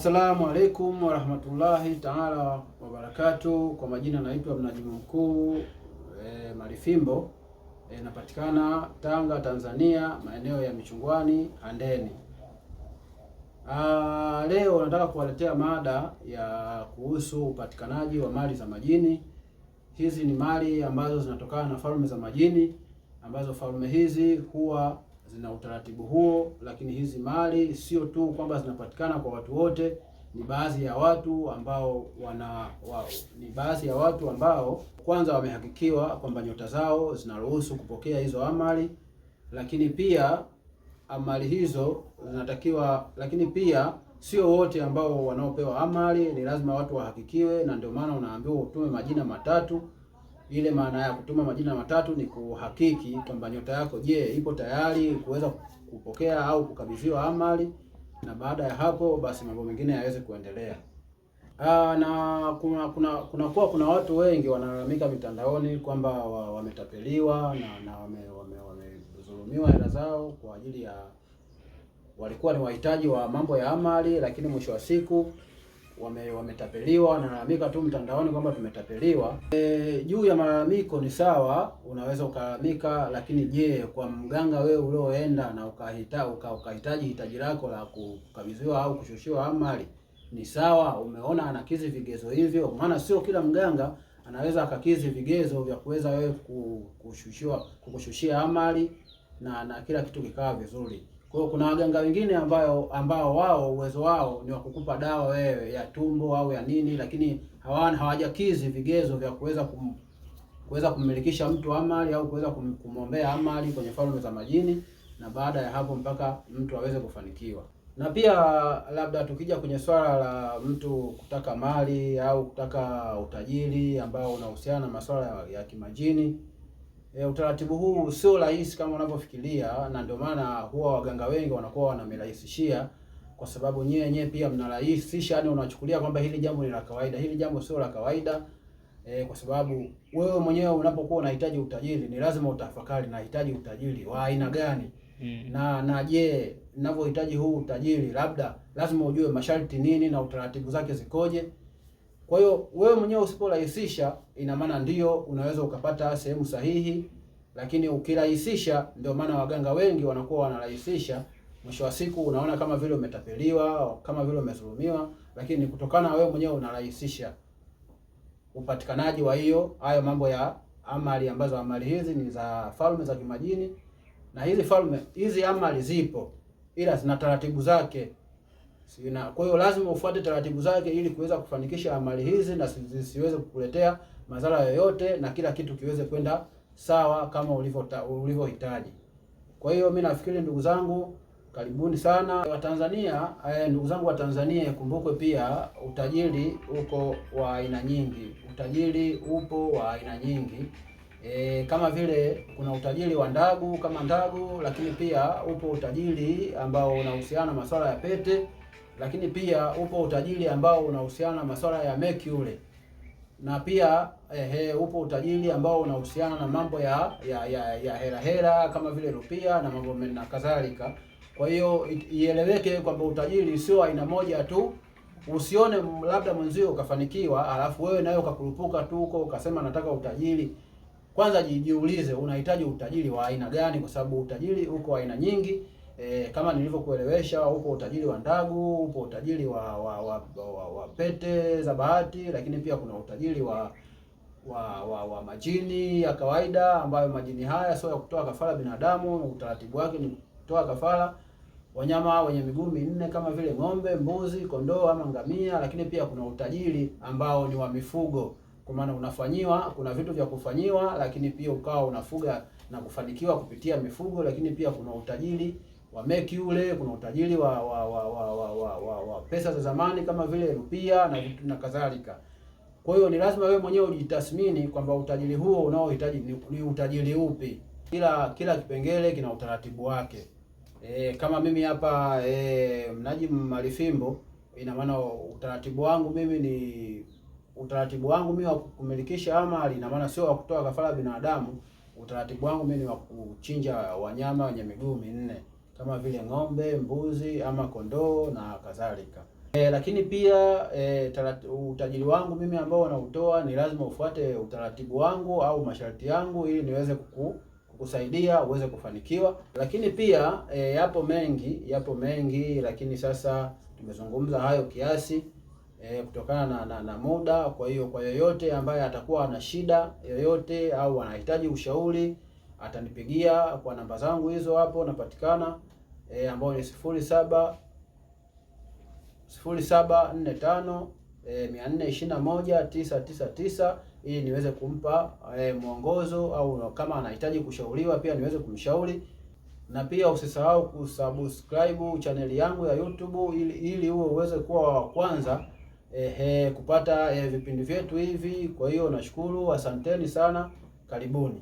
Assalamu alaikum warahmatullahi taala wabarakatuh. Kwa majina naitwa Mnajimu Mkuu Malifimbo, napatikana Tanga, Tanzania, maeneo ya Michungwani, Handeni. Leo nataka kuwaletea mada ya kuhusu upatikanaji wa mali za majini. Hizi ni mali ambazo zinatokana na falme za majini, ambazo falme hizi huwa zina utaratibu huo, lakini hizi mali sio tu kwamba zinapatikana kwa watu wote. Ni baadhi ya watu ambao kwanza wamehakikiwa kwamba nyota zao zinaruhusu kupokea hizo amali, lakini pia amali hizo zinatakiwa, lakini pia sio wote ambao wanaopewa amali, ni lazima watu wahakikiwe, na ndio maana unaambiwa utume majina matatu. Ile maana ya kutuma majina matatu ni kuhakiki kwamba nyota yako, je, ipo tayari kuweza kupokea au kukabidhiwa amali, na baada ya hapo basi mambo mengine yaweze kuendelea. Na kuna watu wengi wanalalamika mitandaoni kwamba wametapeliwa na wamedhulumiwa hela zao kwa ajili ya walikuwa ni wahitaji wa mambo ya amali, lakini mwisho wa siku wametapeliwa. Wanalalamika tu mtandaoni kwamba tumetapeliwa. Juu ya malalamiko ni sawa, unaweza ukalalamika, lakini je, kwa mganga wewe ulioenda na ukahitaji hitaji lako la kukabidhiwa au kushushiwa amali, ni sawa? Umeona anakidhi vigezo hivyo? Maana sio kila mganga anaweza akakidhi vigezo vya kuweza wewe kukushushia amali na kila kitu kikawa vizuri. Kwa hiyo kuna waganga wengine ambao wao uwezo wao ni wa kukupa dawa wewe ya tumbo au ya nini, lakini hawajakidhi vigezo vya kuweza kummilikisha mtu amali au kuweza kumwombea amali kwenye falme za majini, na baada ya hapo mpaka mtu aweze kufanikiwa. Na pia labda tukija kwenye swala la mtu kutaka mali au kutaka utajiri ambao unahusiana na masuala ya kimajini, utaratibu huu sio rahisi kama unavyofikiria, na ndio maana huwa waganga wengi wanakuwa wanamerahisishia, kwa sababu nyewe pia mnarahisisha, yani unachukulia kwamba hili jambo ni la kawaida. Hili jambo sio la kawaida, kwa sababu wewe mwenyewe unapokuwa unahitaji utajiri ni lazima utafakari, nahitaji utajiri wa aina gani? Na je, ninavyohitaji huu utajiri labda lazima ujue masharti nini na utaratibu zake zikoje. Kwa hiyo wewe mwenyewe usiporahisisha, ina maana ndio unaweza ukapata sehemu sahihi, lakini ukirahisisha, ndio maana waganga wengi wanakuwa wanarahisisha. Mwisho wa siku unaona kama vile umetapeliwa, kama vile umedhulumiwa, lakini ni kutokana na wewe mwenyewe unarahisisha upatikanaji wa hayo mambo ya amali, ambazo amali hizi ni za falme za kimajini. Na hizi amali zipo, ila zina taratibu zake. Kwa hiyo lazima ufuate taratibu zake ili kuweza kufanikisha amali hizi na zisiweze kukuletea madhara yoyote, na kila kitu kiweze kwenda sawa kama ulivyohitaji. Kwa hiyo mimi nafikiri, ndugu zangu, karibuni sana Watanzania. Ndugu zangu wa Tanzania, kumbukwe pia utajiri uko wa aina nyingi. Utajiri upo wa aina nyingi. Kama vile kuna utajiri wa ndagu kama ndagu, lakini pia upo utajiri ambao unahusiana na masuala ya pete, lakini pia upo utajiri ambao unahusiana na masuala ya mercury, na pia upo utajiri ambao unahusiana na mambo ya hera kama vile rupia na mambo na kadhalika. Kwa hiyo ieleweke kwamba utajiri sio aina moja tu. Usione labda mwenzio ukafanikiwa alafu wewe nawe ukakurupuka tu huko ukasema nataka utajiri. Kwanza jiulize unahitaji utajiri wa aina gani, kwa sababu utajiri uko aina nyingi. Kama nilivyokuelewesha, upo utajiri wa ndagu, upo utajiri wa pete za bahati, lakini pia kuna utajiri wa majini ya kawaida, ambayo majini haya sio ya kutoa kafara binadamu. Utaratibu wake ni kutoa kafara wanyama wenye miguu minne kama vile ng'ombe, mbuzi, kondoo ama ngamia. Lakini pia kuna utajiri ambao ni wa mifugo, kwa maana kuna vitu vya kufanyiwa, lakini pia ukawa unafuga na kufanikiwa kupitia mifugo. Lakini pia kuna utajiri wa mercury, kuna utajiri wa pesa za zamani kama vile rupia na vitu na kadhalika. Kwa hiyo ni lazima wewe mwenyewe ujitathmini kwamba utajiri huo unaohitaji ni utajiri upi. Kila kipengele kina utaratibu wake. Kama mimi hapa Mnajimu Malifimbo, ina maana utaratibu wangu mimi wa kumilikisha amali, ina maana sio wa kutoa kafara binadamu. Utaratibu wangu mimi ni wa kuchinja wanyama wenye miguu minne kama vile ng'ombe, mbuzi ama kondoo na kadhalika. Lakini pia utajiri wangu mimi ambao nautoa ni lazima ufuate utaratibu wangu au masharti yangu ili niweze kukusaidia uweze kufanikiwa. Lakini pia yapo mengi, lakini sasa tumezungumza hayo kiasi kutokana na muda. Kwa hiyo kwa yoyote ambaye atakuwa ana shida yoyote au anahitaji ushauri atanipigia kwa namba zangu hizo hapo napatikana, ambayo ni 0745 421 999 ili niweze kumpa mwongozo, au kama anahitaji kushauriwa pia niweze kumshauri. Na pia usisahau kusubscribe chaneli yangu ya YouTube ili uweze kuwa wa kwanza kupata vipindi vyetu hivi. Kwa hiyo nashukuru, asanteni sana, karibuni.